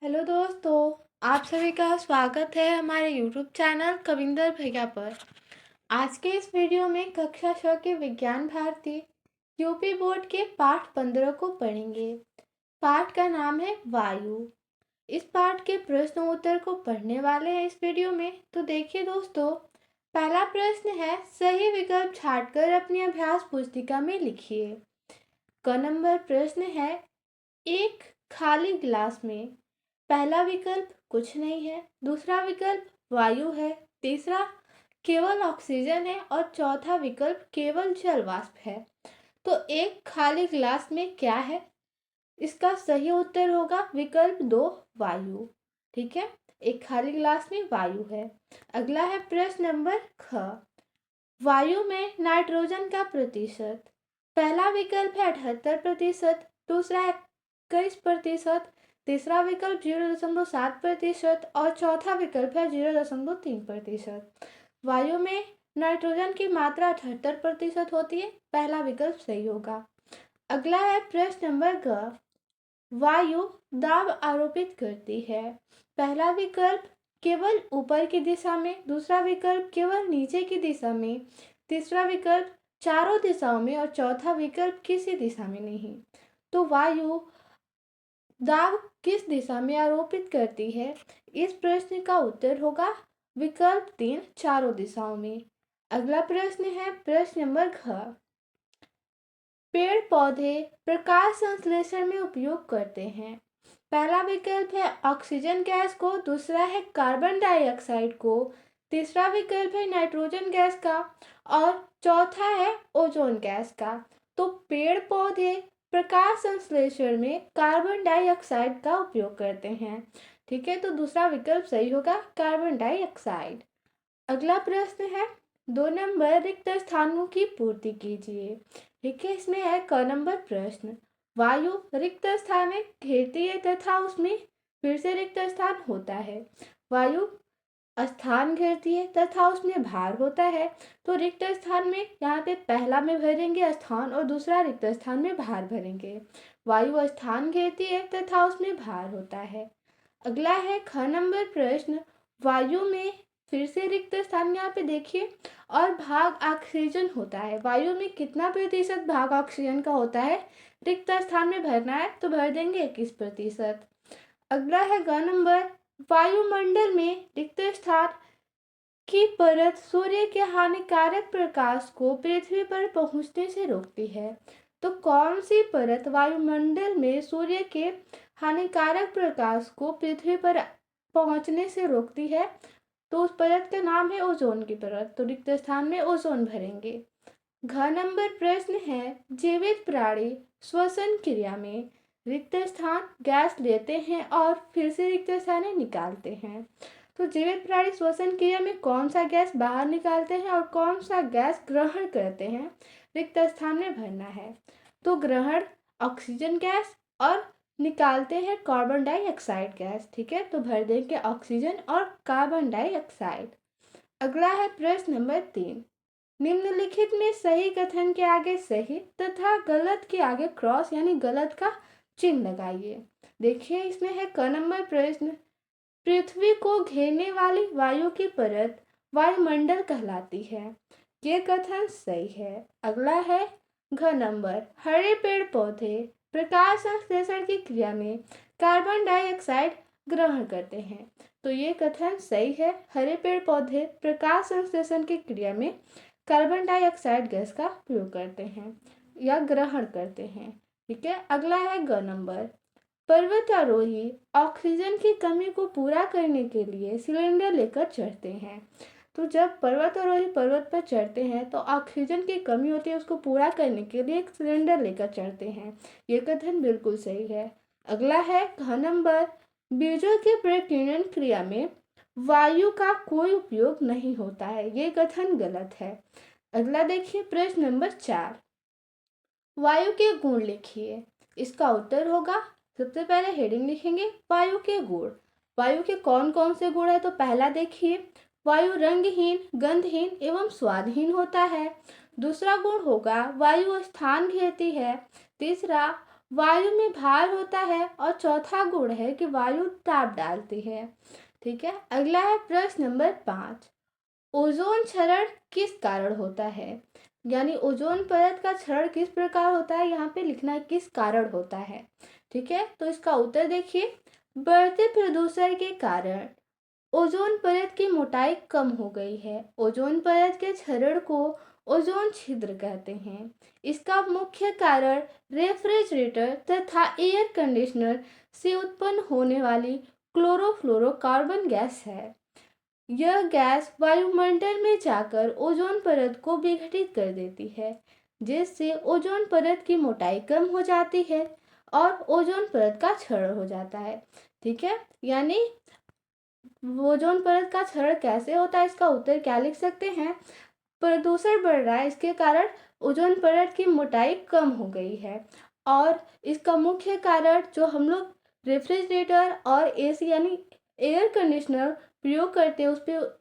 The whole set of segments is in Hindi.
हेलो दोस्तों, आप सभी का स्वागत है हमारे YouTube चैनल कविंदर भैया पर। आज के इस वीडियो में कक्षा 6 के विज्ञान भारती यूपी बोर्ड के पाठ 15 को पढ़ेंगे। पाठ का नाम है वायु। इस पाठ के प्रश्न उत्तर को पढ़ने वाले हैं इस वीडियो में। तो देखिए दोस्तों, पहला प्रश्न है, सही विकल्प छांटकर अपनी अभ्यास पुस्तिका में लिखिए। क नंबर प्रश्न है, एक खाली गिलास में पहला विकल्प कुछ नहीं है, दूसरा विकल्प वायु है, तीसरा केवल ऑक्सीजन है और चौथा विकल्प केवल जल वाष्प है। तो एक खाली गिलास में क्या है? इसका सही उत्तर होगा विकल्प 2 वायु। ठीक है, एक खाली गिलास में वायु है। अगला है प्रश्न नंबर ख, वायु में नाइट्रोजन का प्रतिशत। पहला विकल्प है 78%, दूसरा है 21%, तीसरा विकल्प 0.7% और चौथा विकल्प है 0.3%। वायु में नाइट्रोजन की मात्रा 78% होती है, पहला विकल्प सही होगा। अगला है प्रश्न नंबर ग, वायु दाब आरोपित करती है। पहला विकल्प केवल ऊपर की दिशा में, दूसरा विकल्प केवल नीचे की दिशा में, तीसरा विकल्प चारों दिशाओं में और चौथा विकल्प किसी दिशा में नहीं। तो वायु दाब किस दिशा में आरोपित करती है? इस प्रश्न का उत्तर होगा विकल्प 3 चारों दिशाओं में। अगला प्रश्न है प्रश्न नंबर घ, पेड़ पौधे प्रकाश संश्लेषण में उपयोग करते हैं। पहला विकल्प है ऑक्सीजन गैस को, दूसरा है कार्बन डाइऑक्साइड को, तीसरा विकल्प है नाइट्रोजन गैस का और चौथा है ओजोन गैस का। तो पेड़ पौधे प्रकाश संश्लेषण में कार्बन डाइऑक्साइड का उपयोग करते हैं। ठीक है, तो दूसरा विकल्प सही होगा कार्बन डाइऑक्साइड। अगला प्रश्न है 2 नंबर, रिक्त स्थानों की पूर्ति कीजिए। ठीक है, इसमें है क नंबर प्रश्न, वायु रिक्त स्थान घेरती है तथा उसमें फिर से रिक्त स्थान होता है। वायु स्थान घेरती है तथा उसमें भार होता है। तो रिक्त स्थान में यहाँ पे पहला में भरेंगे स्थान और दूसरा रिक्त स्थान में भार भरेंगे। वायु स्थान घेरती है तथा उसमें भार होता है। अगला है ख नंबर प्रश्न, वायु में फिर से रिक्त स्थान यहाँ पे देखिए और भाग ऑक्सीजन होता है। वायु में कितना प्रतिशत भाग ऑक्सीजन का होता है? रिक्त स्थान में भरना है तो भर देंगे 21%। अगला है ग नंबर, वायुमंडल में रिक्त स्थान की परत सूर्य के हानिकारक प्रकाश को पृथ्वी पर पहुंचने से रोकती है। तो कौन सी परत वायुमंडल में सूर्य के हानिकारक प्रकाश को पृथ्वी पर पहुंचने से रोकती है? तो उस परत का नाम है ओजोन की परत। तो रिक्त स्थान में ओजोन भरेंगे। घ नंबर प्रश्न है, जीवित प्राणी श्वसन क्रिया में रिक्त स्थान गैस लेते हैं और फिर से रिक्त स्थान निकालते हैं। तो जीवित प्राणी श्वसन क्रिया में कौन सा गैस बाहर निकालते हैं और कौन सा गैस ग्रहण करते हैं? रिक्त स्थान में भरना है। तो ग्रहण ऑक्सीजन गैस और निकालते हैं कार्बन डाइऑक्साइड गैस। ठीक है, तो भर देंगे ऑक्सीजन और कार्बन डाइऑक्साइड। अगला है प्रश्न नंबर 3, निम्नलिखित में सही कथन के आगे सही तथा गलत के आगे क्रॉस यानी गलत का चिन्ह लगाइए। देखिए, इसमें है क नंबर प्रश्न, पृथ्वी को घेरने वाली वायु की परत वायुमंडल कहलाती है। ये कथन सही है। अगला है घ नंबर, हरे पेड़ पौधे प्रकाश संश्लेषण की क्रिया में कार्बन डाइऑक्साइड ग्रहण करते हैं। तो ये कथन सही है, हरे पेड़ पौधे प्रकाश संश्लेषण की क्रिया में कार्बन डाइऑक्साइड गैस का प्रयोग करते हैं या ग्रहण करते हैं। ठीक है, अगला है ग नंबर, पर्वतारोही ऑक्सीजन की कमी को पूरा करने के लिए सिलेंडर लेकर चढ़ते हैं। तो जब पर्वतारोही पर्वत पर चढ़ते हैं तो ऑक्सीजन की कमी होती है, उसको पूरा करने के लिए एक सिलेंडर लेकर चढ़ते हैं। ये कथन बिल्कुल सही है। अगला है घ नंबर, बीजों की प्रकीर्णन क्रिया में वायु का कोई उपयोग नहीं होता है। ये कथन गलत है। अगला देखिए प्रश्न नंबर 4, वायु के गुण लिखिए। इसका उत्तर होगा, सबसे पहले हेडिंग लिखेंगे वायु के गुण। वायु के कौन कौन से गुण है? तो पहला देखिए, वायु रंगहीन, गंधहीन एवं स्वादहीन होता है। दूसरा गुण होगा वायु स्थान घेरती है। तीसरा, वायु में भार होता है और चौथा गुण है कि वायु ताप डालती है। ठीक है, अगला है प्रश्न नंबर 5। ओजोन क्षरण किस कारण होता है? यानी ओजोन परत का क्षरण किस प्रकार होता है, यहाँ पे लिखना है किस कारण होता है। ठीक है, तो इसका उत्तर देखिए, बढ़ते प्रदूषण के कारण ओजोन परत की मोटाई कम हो गई है। ओजोन परत के क्षरण को ओजोन छिद्र कहते हैं। इसका मुख्य कारण रेफ्रिजरेटर तथा एयर कंडीशनर से उत्पन्न होने वाली क्लोरोफ्लोरोकार्बन गैस है। यह गैस वायुमंडल में जाकर ओजोन परत को विघटित कर देती है, जिससे ओजोन परत की मोटाई कम हो जाती है और ओजोन परत का क्षरण हो जाता है। ठीक है, यानी ओजोन परत का क्षरण कैसे होता है, इसका उत्तर क्या लिख सकते हैं, प्रदूषण बढ़ रहा है, इसके कारण ओजोन परत की मोटाई कम हो गई है। और इसका मुख्य कारण जो हम लोग रेफ्रिजरेटर और एसी यानी एयर कंडीशनर प्रयोग करते हैं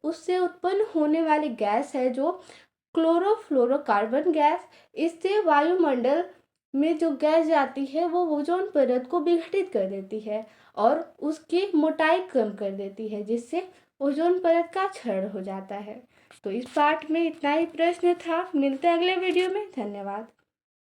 उससे उत्पन्न होने वाली गैस है जो क्लोरोफ्लोरोकार्बन गैस। इससे वायुमंडल में जो गैस जाती है वो ओजोन परत को विघटित कर देती है और उसकी मोटाई कम कर देती है, जिससे ओजोन परत का क्षरण हो जाता है। तो इस पाठ में इतना ही प्रश्न था। मिलते हैं अगले वीडियो में। धन्यवाद।